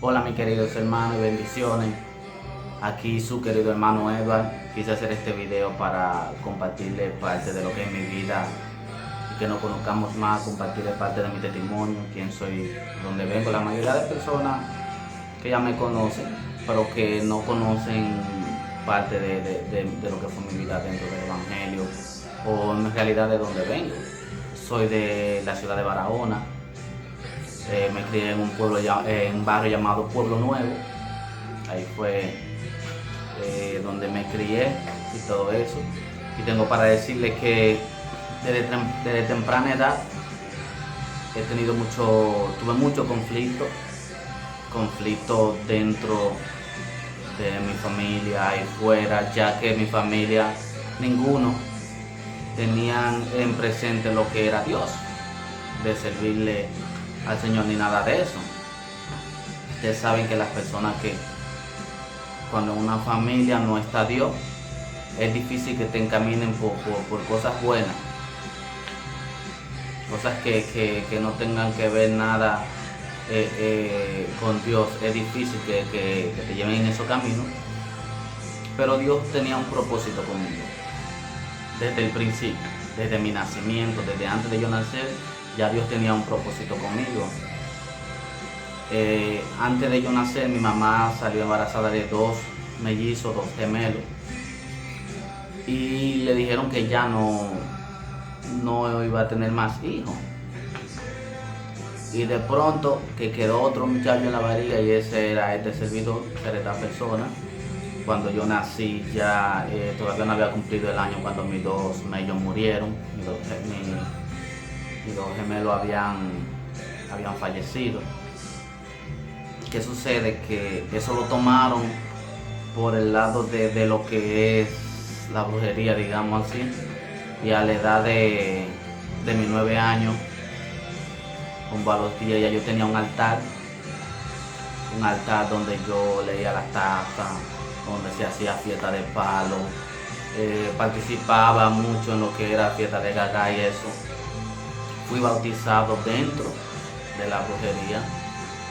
Hola mis queridos hermanos y bendiciones. Aquí su querido hermano Edward. Quise hacer este video para compartirle parte de lo que es mi vida y que nos conozcamos más, compartirle parte de mi testimonio, quién soy, dónde vengo. La mayoría de personas que ya me conocen, pero que no conocen parte de lo que fue mi vida dentro del Evangelio o en realidad de dónde vengo. Soy de la ciudad de Barahona. Me crié en un pueblo, en un barrio llamado Pueblo Nuevo. Ahí fue donde me crié y todo eso. Y tengo para decirles que desde temprana edad tuve mucho conflicto dentro de mi familia y fuera, ya que mi familia, ninguno tenían en presente lo que era Dios, de servirle al Señor ni nada de eso. Ustedes saben que las personas que cuando en una familia no está Dios, es difícil que te encaminen por cosas buenas, cosas que no tengan que ver nada con Dios. Es difícil que te lleven en esos caminos, pero Dios tenía un propósito conmigo desde el principio, desde mi nacimiento, desde antes de yo nacer. Ya Dios tenía un propósito conmigo. Antes de yo nacer, mi mamá salió embarazada de 2 mellizos, 2 gemelos, y le dijeron que ya no iba a tener más hijos. Y de pronto que quedó otro muchacho en la barriga, y ese era este servidor, era esta persona. Cuando yo nací ya todavía no había cumplido el año cuando mis 2 mellizos murieron. Mis 2 gemelos habían fallecido. ¿Qué sucede? Que eso lo tomaron por el lado de lo que es la brujería, digamos así. Y a la edad de mis 9 años, con a los días, ya yo tenía un altar donde yo leía las tazas, donde se hacía fiesta de palo. Participaba mucho en lo que era fiesta de gaga y eso. Fui bautizado dentro de la brujería.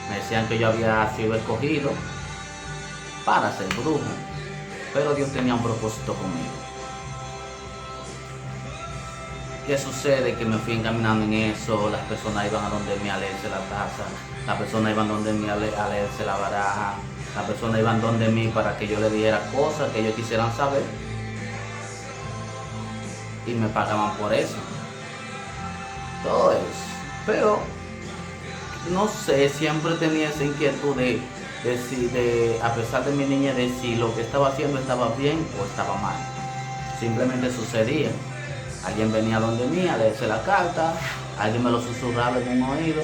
Me decían que yo había sido escogido para ser brujo, pero Dios tenía un propósito conmigo. ¿Qué sucede? Que me fui encaminando en eso. Las personas iban a donde mí a leerse la taza, las personas iban donde mí a leerse la baraja, las personas iban donde mí para que yo le diera cosas que ellos quisieran saber, y me pagaban por eso. Todo eso. Pero no sé, siempre tenía esa inquietud de a pesar de mi niñez, de si lo que estaba haciendo estaba bien o estaba mal. Simplemente sucedía. Alguien venía donde mí a leerse la carta, alguien me lo susurraba en un oído,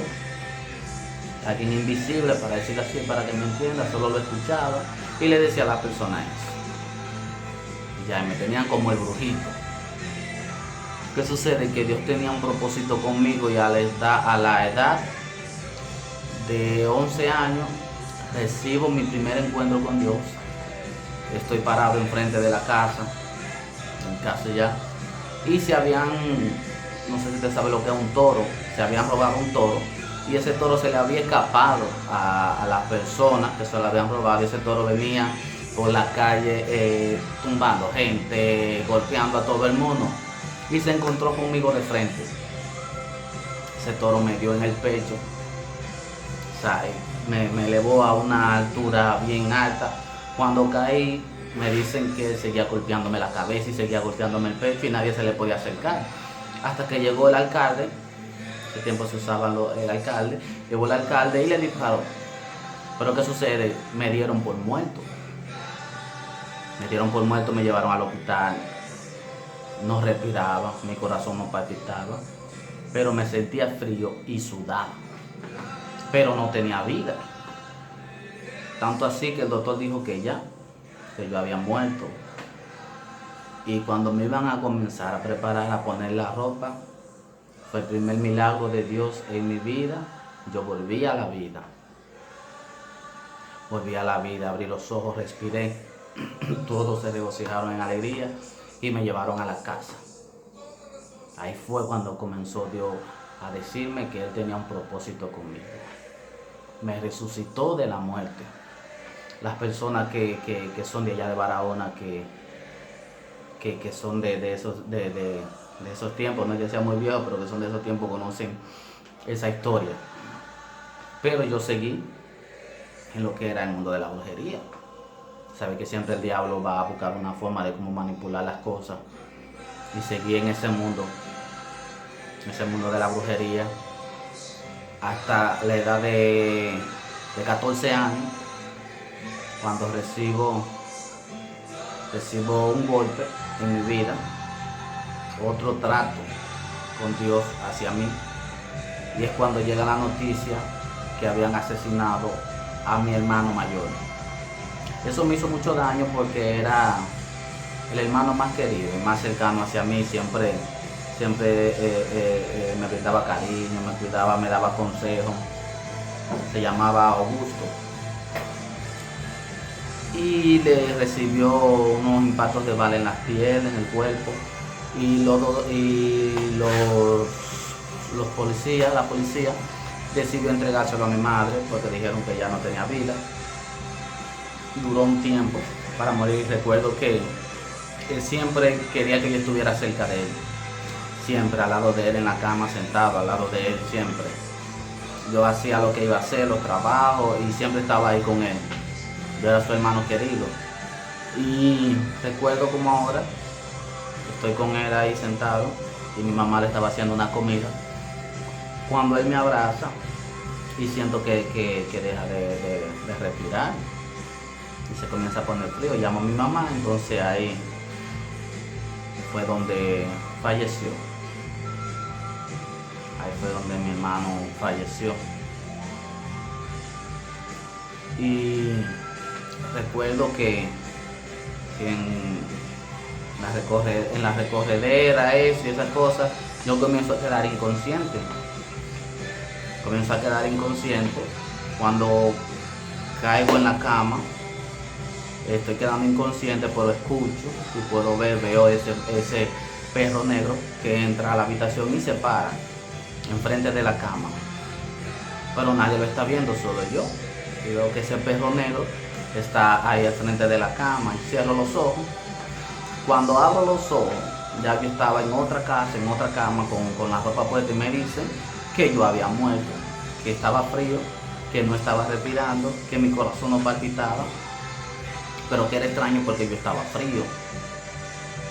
alguien invisible, para decirlo así, para que me entienda, solo lo escuchaba y le decía a la persona eso. Y ya me tenían como el brujito. ¿Qué sucede? Que Dios tenía un propósito conmigo, y a la edad de 11 años recibo mi primer encuentro con Dios. Estoy parado enfrente de la casa, en casa ya, y no sé si usted sabe lo que es un toro, se habían robado un toro, y ese toro se le había escapado a las personas que se lo habían robado, y ese toro venía por la calle tumbando gente, golpeando a todo el mundo, y se encontró conmigo de frente. Ese toro me dio en el pecho, o sea, me elevó a una altura bien alta. Cuando caí, me dicen que seguía golpeándome la cabeza y seguía golpeándome el pecho, y nadie se le podía acercar. Hasta que llegó el alcalde. Ese tiempo se usaba el alcalde. Llegó el alcalde y le disparó. Pero ¿qué sucede? Me dieron por muerto. Me llevaron al hospital. No respiraba, mi corazón no palpitaba, pero me sentía frío y sudaba, pero no tenía vida. Tanto así que el doctor dijo que yo había muerto. Y cuando me iban a comenzar a preparar, a poner la ropa, fue el primer milagro de Dios en mi vida. Yo volví a la vida. Abrí los ojos, respiré. Todos se regocijaron en alegría y me llevaron a la casa. Ahí fue cuando comenzó Dios a decirme que Él tenía un propósito conmigo. me resucitó de la muerte. Las personas que son de allá de Barahona, que son de esos tiempos, no es que sea muy viejo, pero que son de esos tiempos, conocen esa historia. Pero yo seguí en lo que era el mundo de la brujería. Sabe que siempre el diablo va a buscar una forma de cómo manipular las cosas. Y seguí en ese mundo de la brujería, hasta la edad de 14 años, cuando recibo un golpe en mi vida, otro trato con Dios hacia mí, y es cuando llega la noticia que habían asesinado a mi hermano mayor. Eso me hizo mucho daño porque era el hermano más querido, el más cercano hacia mí, siempre me brindaba cariño, me cuidaba, me daba consejos. Se llamaba Augusto. Y le recibió unos impactos de bala en las piernas, en el cuerpo. Y los policías, la policía, decidió entregárselo a mi madre porque dijeron que ya no tenía vida. Duró un tiempo para morir. Recuerdo que él siempre quería que yo estuviera cerca de él. Siempre al lado de él en la cama, sentado al lado de él, siempre. Yo hacía lo que iba a hacer, los trabajos, y siempre estaba ahí con él. Yo era su hermano querido. Y recuerdo como ahora, estoy con él ahí sentado y mi mamá le estaba haciendo una comida. Cuando él me abraza y siento que deja de respirar y se comienza a poner frío, llamo a mi mamá, entonces ahí fue donde falleció. Ahí fue donde mi hermano falleció. Y recuerdo que en la recorredera, eso y esas cosas, yo comienzo a quedar inconsciente. Cuando caigo en la cama, estoy quedando inconsciente, pero escucho y veo ese perro negro que entra a la habitación y se para enfrente de la cama. Pero nadie lo está viendo, solo yo. Y veo que ese perro negro está ahí al frente de la cama y cierro los ojos. Cuando abro los ojos, ya yo estaba en otra casa, en otra cama con la ropa puesta, y me dicen que yo había muerto, que estaba frío, que no estaba respirando, que mi corazón no palpitaba, pero que era extraño porque yo estaba frío.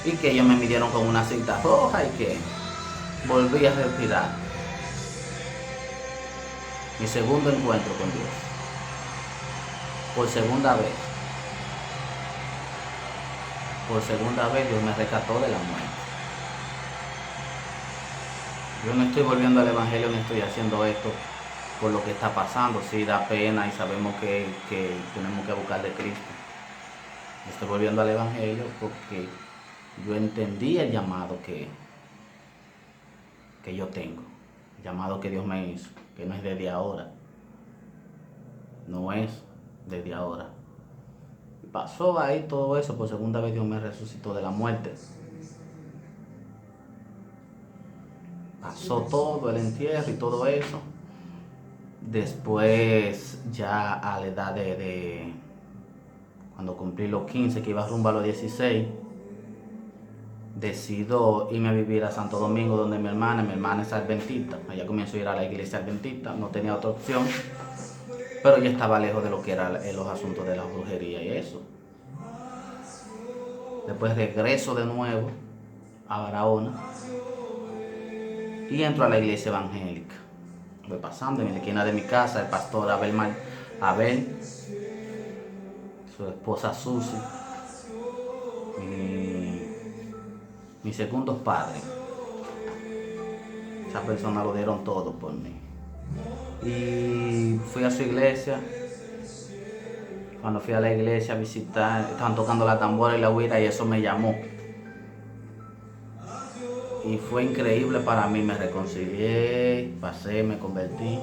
Y que ellos me midieron con una cinta roja y que volví a respirar. Mi segundo encuentro con Dios. Por segunda vez Dios me rescató de la muerte. Yo no estoy volviendo al Evangelio, ni estoy haciendo esto por lo que está pasando. Sí, da pena y sabemos que tenemos que buscar de Cristo. Estoy volviendo al Evangelio porque yo entendí el llamado que yo tengo, el llamado que Dios me hizo, que no es desde ahora. No es desde ahora. Pasó ahí todo eso, por segunda vez Dios me resucitó de la muerte. Pasó todo, el entierro y todo eso. Después, ya a la edad de cuando cumplí los 15, que iba rumbo a los 16, decido irme a vivir a Santo Domingo, donde mi hermana es adventista. Allá comienzo a ir a la iglesia adventista, no tenía otra opción, pero ya estaba lejos de lo que eran los asuntos de la brujería y eso. Después regreso de nuevo a Barahona y entro a la iglesia evangélica. Voy pasando en la esquina de mi casa, el pastor Abel, su esposa Susi, mis segundos padres. Esa persona lo dieron todo por mí. Y fui a su iglesia. Cuando fui a la iglesia a visitar, estaban tocando la tambora y la güira, y eso me llamó. Y fue increíble para mí, me reconcilié, pasé, me convertí.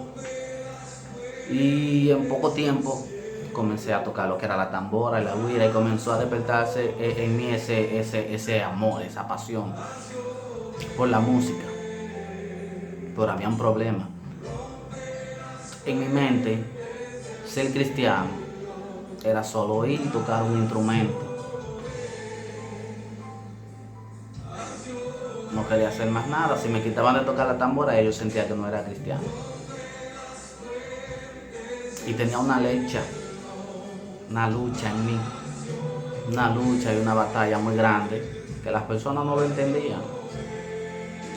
Y en poco tiempo comencé a tocar lo que era la tambora y la güira, y comenzó a despertarse en mí ese amor, esa pasión por la música. Pero había un problema. En mi mente ser cristiano era solo ir y tocar un instrumento. No quería hacer más nada. Si me quitaban de tocar la tambora, yo sentía que no era cristiano. Y tenía una lucha en mí, una lucha y una batalla muy grande que las personas no lo entendían.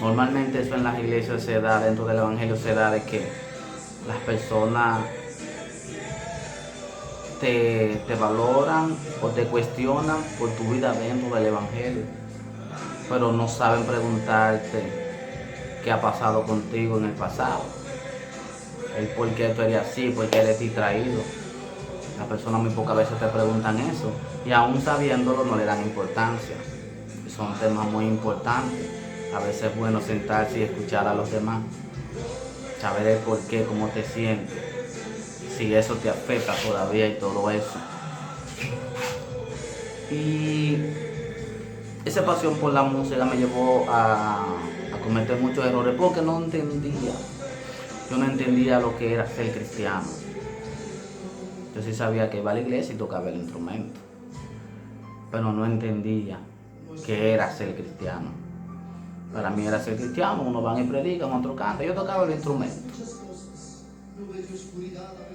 Normalmente eso en las iglesias se da, dentro del evangelio se da de que las personas te valoran o te cuestionan por tu vida dentro del evangelio, pero no saben preguntarte qué ha pasado contigo en el pasado, el por qué tú eres así, por qué eres distraído. Las personas muy pocas veces te preguntan eso y aún sabiéndolo no le dan importancia. Son temas muy importantes. A veces es bueno sentarse y escuchar a los demás, saber el por qué, cómo te sientes, si eso te afecta todavía y todo eso. Y esa pasión por la música me llevó a cometer muchos errores porque no entendía. Yo no entendía lo que era ser cristiano. Yo sí sabía que iba a la iglesia y tocaba el instrumento, pero no entendía qué era ser cristiano. Para mí era ser cristiano, uno va y predica, otro canta, yo tocaba el instrumento.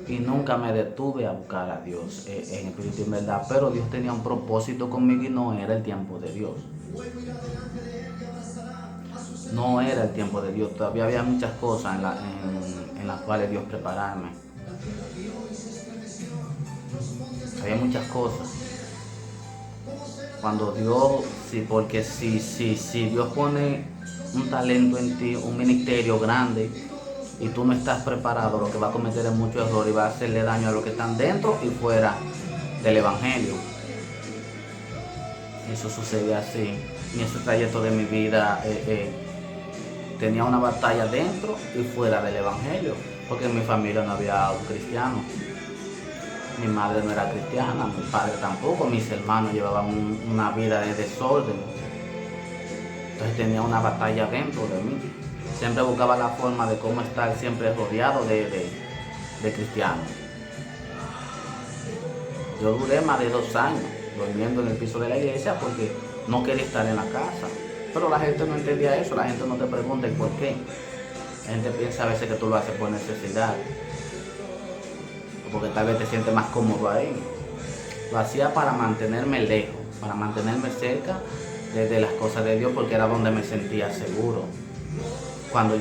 Y nunca me detuve a buscar a Dios en espíritu y en verdad, pero Dios tenía un propósito conmigo y no era el tiempo de Dios. No era el tiempo de Dios, todavía había muchas cosas en las cuales Dios prepararme. Había muchas cosas. Cuando Dios, sí, porque si Dios pone un talento en ti, un ministerio grande, y tú no estás preparado, lo que va a cometer es mucho error y va a hacerle daño a los que están dentro y fuera del evangelio. Eso sucede así. En ese trayecto de mi vida tenía una batalla dentro y fuera del evangelio, porque en mi familia no había un cristiano. Mi madre no era cristiana, mi padre tampoco, mis hermanos llevaban una vida de desorden. Entonces tenía una batalla dentro de mí. Siempre buscaba la forma de cómo estar siempre rodeado de cristianos. Yo duré más de 2 años durmiendo en el piso de la iglesia porque no quería estar en la casa. Pero la gente no entendía eso, la gente no te pregunta el por qué. La gente piensa a veces que tú lo haces por necesidad, porque tal vez te sientes más cómodo ahí. Lo hacía para mantenerme lejos, para mantenerme cerca de las cosas de Dios, porque era donde me sentía seguro. Cuando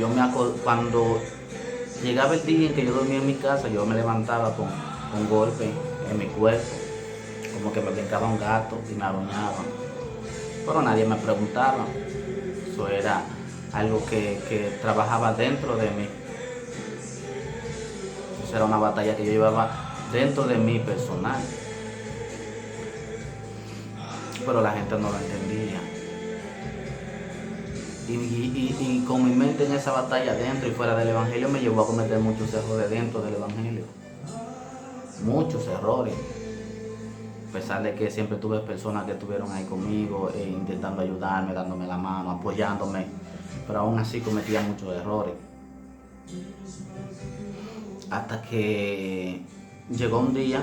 llegaba el día en que yo dormía en mi casa, yo me levantaba con un golpe en mi cuerpo, como que me brincaba un gato y me aruñaba. Pero nadie me preguntaba. Eso era algo que trabajaba dentro de mí. Eso era una batalla que yo llevaba dentro de mí personal. Pero la gente no lo entendía. Y con mi mente en esa batalla dentro y fuera del evangelio me llevó a cometer muchos errores dentro del evangelio. Muchos errores. A pesar de que siempre tuve personas que estuvieron ahí conmigo, intentando ayudarme, dándome la mano, apoyándome, pero aún así cometía muchos errores. Hasta que llegó un día,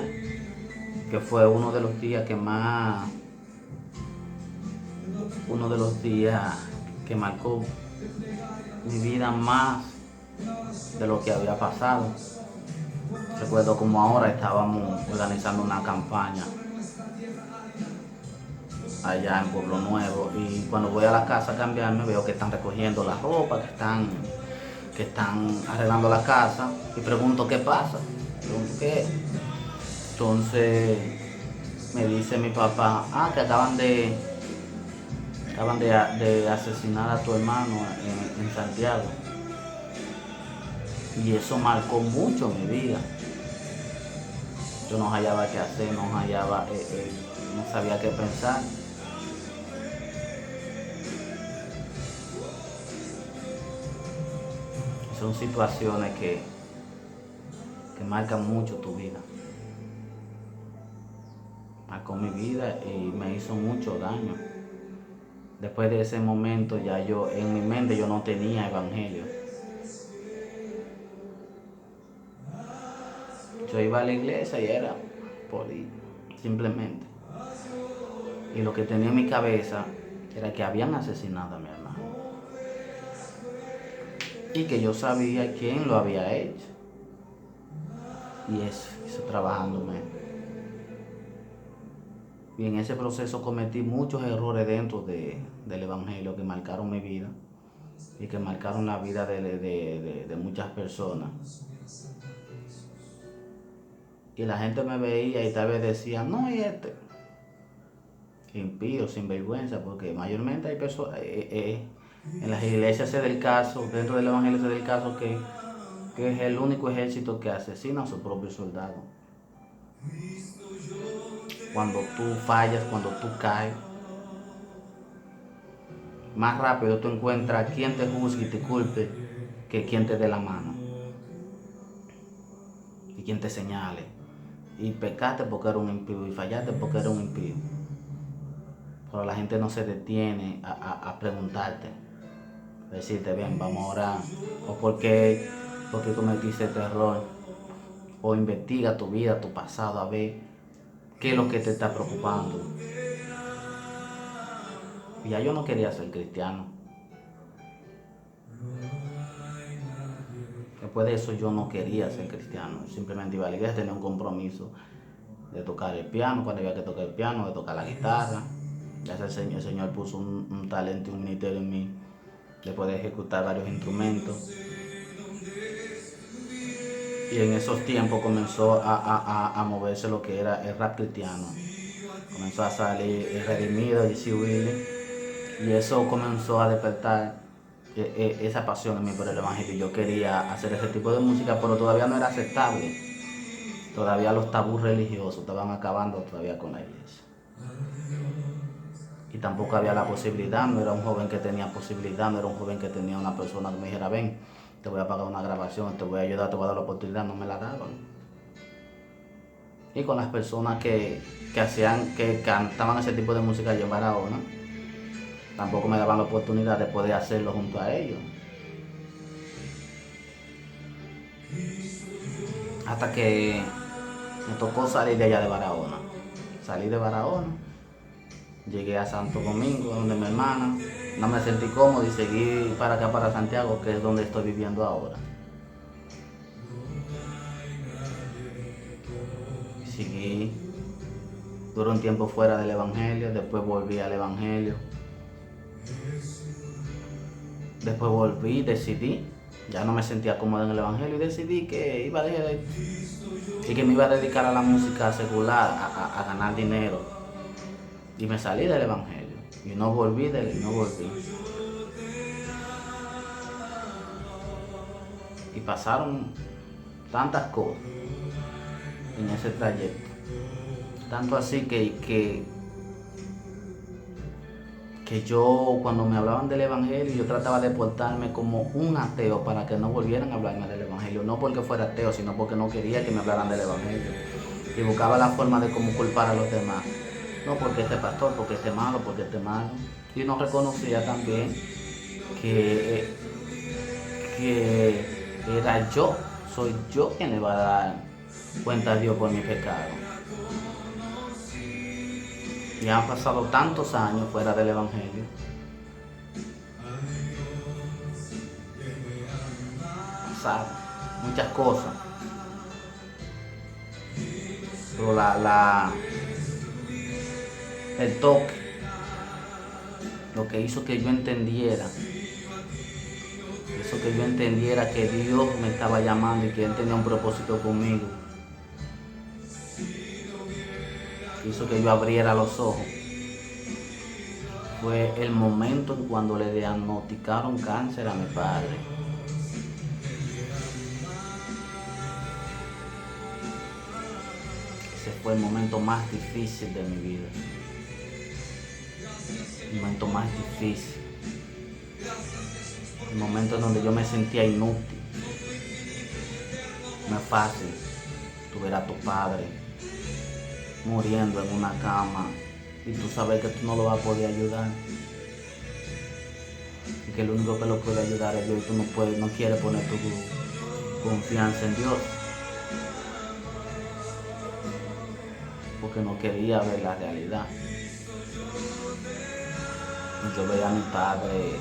que fue uno de los días que marcó mi vida más de lo que había pasado. Recuerdo como ahora estábamos organizando una campaña allá en Pueblo Nuevo, y cuando voy a la casa a cambiarme veo que están recogiendo la ropa, que están arreglando la casa, y pregunto qué pasa. Pregunto qué. Entonces me dice mi papá, que acaban de asesinar a tu hermano en Santiago. Y eso marcó mucho mi vida. Yo no hallaba qué hacer, no sabía qué pensar. Son situaciones que marcan mucho tu vida. Marcó mi vida y me hizo mucho daño. Después de ese momento en mi mente yo no tenía evangelio. Yo iba a la iglesia y era por ir, simplemente. Y lo que tenía en mi cabeza era que habían asesinado a mi hermano. Y que yo sabía quién lo había hecho. Y eso trabajándome. Y en ese proceso cometí muchos errores dentro del Evangelio que marcaron mi vida y que marcaron la vida de muchas personas. Y la gente me veía y tal vez decía, no, y impío, sinvergüenza, porque mayormente hay personas, en las iglesias se da el caso, dentro del Evangelio se da el caso que es el único ejército que asesina a su propio soldado. Cuando tú fallas, cuando tú caes, más rápido tú encuentras quien te juzgue y te culpe que quien te dé la mano y quien te señale. Y pecaste porque eres un impío y fallaste porque eres un impío. Pero la gente no se detiene a preguntarte, a decirte, bien, vamos a orar, o por qué cometiste este error, o investiga tu vida, tu pasado, a ver qué es lo que te está preocupando. Y ya yo no quería ser cristiano. Después de eso yo no quería ser cristiano, simplemente iba a la iglesia, tenía un compromiso de tocar el piano cuando había que tocar el piano, de tocar la guitarra. Ya el Señor puso un talento y un ministerio en mí de poder ejecutar varios instrumentos. Y en esos tiempos comenzó a moverse lo que era el rap cristiano. Comenzó a salir el Redimido, J.C. Willy, y eso comenzó a despertar esa pasión en mí por el Evangelio. Yo quería hacer ese tipo de música, pero todavía no era aceptable. Todavía los tabús religiosos estaban acabando todavía con la iglesia. Y tampoco había la posibilidad, no era un joven que tenía posibilidad, no era un joven que tenía una persona que me dijera, ven, te voy a pagar una grabación, te voy a ayudar, te voy a dar la oportunidad, no me la daban. Y con las personas que cantaban ese tipo de música yo en Barahona, tampoco me daban la oportunidad de poder hacerlo junto a ellos. Hasta que me tocó salir de allá de Barahona. Salí de Barahona, llegué a Santo Domingo, donde mi hermana, no me sentí cómodo y seguí para acá, para Santiago, que es donde estoy viviendo ahora. Seguí, duré un tiempo fuera del Evangelio, después volví al Evangelio. Después volví, decidí, ya no me sentía cómodo en el Evangelio y decidí que iba a dejar y que me iba a dedicar a la música secular, a ganar dinero. Y me salí del Evangelio y no volví. Y pasaron tantas cosas en ese trayecto. Tanto así que yo, cuando me hablaban del Evangelio, yo trataba de portarme como un ateo para que no volvieran a hablarme del Evangelio. No porque fuera ateo, sino porque no quería que me hablaran del Evangelio. Y buscaba la forma de cómo culpar a los demás. No porque este pastor, porque este malo, porque este malo. Y no reconocía también que era soy yo quien le va a dar cuenta a Dios por mi pecado. Y han pasado tantos años fuera del Evangelio. Pasaron muchas cosas. Pero el toque, lo que hizo que yo entendiera, que Dios me estaba llamando y que Él tenía un propósito conmigo, hizo que yo abriera los ojos, fue el momento en cuando le diagnosticaron cáncer a mi padre. Ese fue el momento más difícil de mi vida. El momento más difícil. El momento en donde yo me sentía inútil. No es fácil. Tú ver a tu padre muriendo en una cama y tú sabes que tú no lo vas a poder ayudar. Y que el único que lo puede ayudar es Dios y tú no quieres poner tu confianza en Dios. porque no quería ver la realidad. Yo veía a mi padre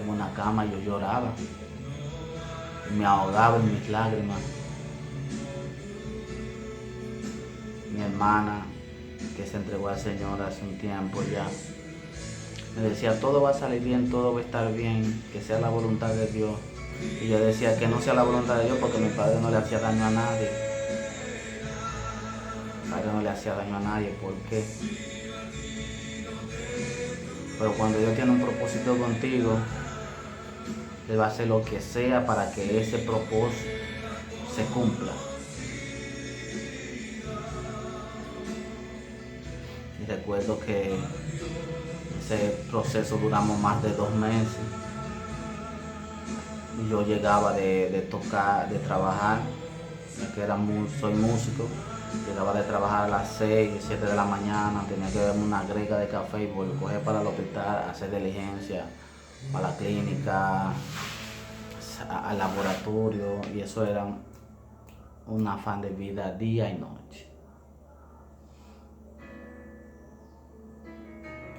en una cama y yo lloraba, y me ahogaba en mis lágrimas. Mi hermana, que se entregó al Señor hace un tiempo ya, me decía, todo va a salir bien, todo va a estar bien, que sea la voluntad de Dios. Y yo decía que no sea la voluntad de Dios porque mi padre no le hacía daño a nadie. Mi padre no le hacía daño a nadie, ¿por qué? Pero cuando Dios tiene un propósito contigo, Él va a hacer lo que sea para que ese propósito se cumpla. Y recuerdo que ese proceso duramos más de 2 meses. Y yo llegaba de tocar, de trabajar, ya que soy músico. Llegaba de trabajar a las 6, 7 de la mañana, tenía que beberme una grega de café y coger para el hospital, hacer diligencia, para la clínica, al laboratorio, y eso era un afán de vida día y noche.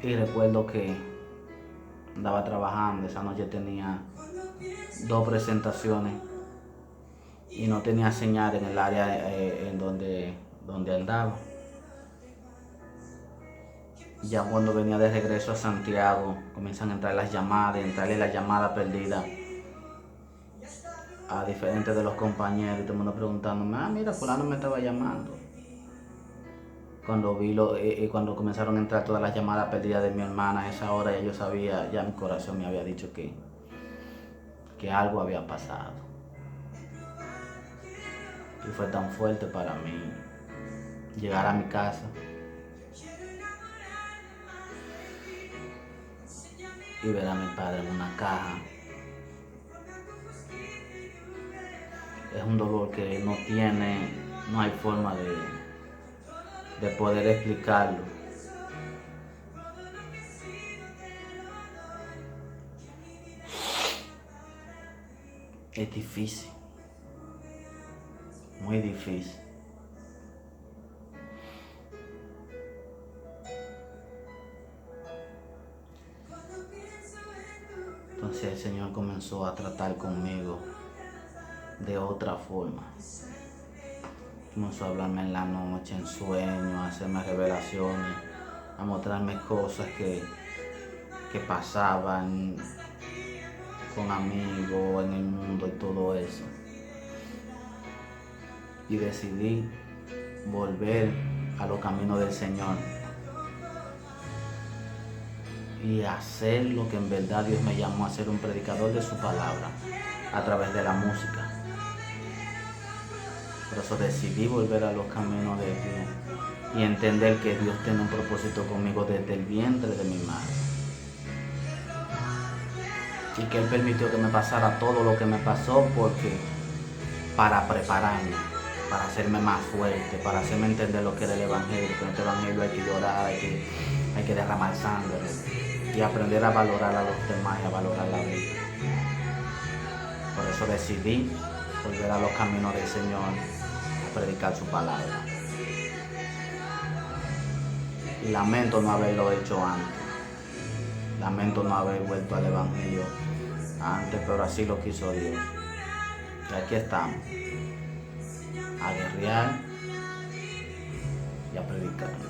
Y recuerdo que andaba trabajando, esa noche tenía 2 presentaciones y no tenía señal en el área en donde andaba. Ya cuando venía de regreso a Santiago, comienzan a entrar las llamadas, entrarle la llamada perdida a diferentes de los compañeros, y todo el mundo preguntándome, mira, fulano me estaba llamando. Cuando comenzaron a entrar todas las llamadas perdidas de mi hermana, a esa hora ya yo sabía, ya mi corazón me había dicho que algo había pasado. Y fue tan fuerte para mí llegar a mi casa y ver a mi padre en una caja. Es un dolor que no hay forma de poder explicarlo. Es difícil, muy difícil. Entonces el Señor comenzó a tratar conmigo de otra forma. Comenzó a hablarme en la noche, en sueños, a hacerme revelaciones, a mostrarme cosas que pasaban con amigos en el mundo y todo eso. Y decidí volver a los caminos del Señor y hacer lo que en verdad Dios me llamó a ser, un predicador de su palabra a través de la música. Por eso decidí volver a los caminos de Dios y entender que Dios tiene un propósito conmigo desde el vientre de mi madre. Y que Él permitió que me pasara todo lo que me pasó para prepararme, para hacerme más fuerte, para hacerme entender lo que era el Evangelio. Que en este Evangelio hay que llorar, hay que derramar sangre y aprender a valorar a los demás y a valorar la vida. Por eso decidí volver a los caminos del Señor, a predicar su palabra. Y lamento no haberlo hecho antes. Lamento no haber vuelto al Evangelio antes, pero así lo quiso Dios. Y aquí estamos, a guerrear y a predicar.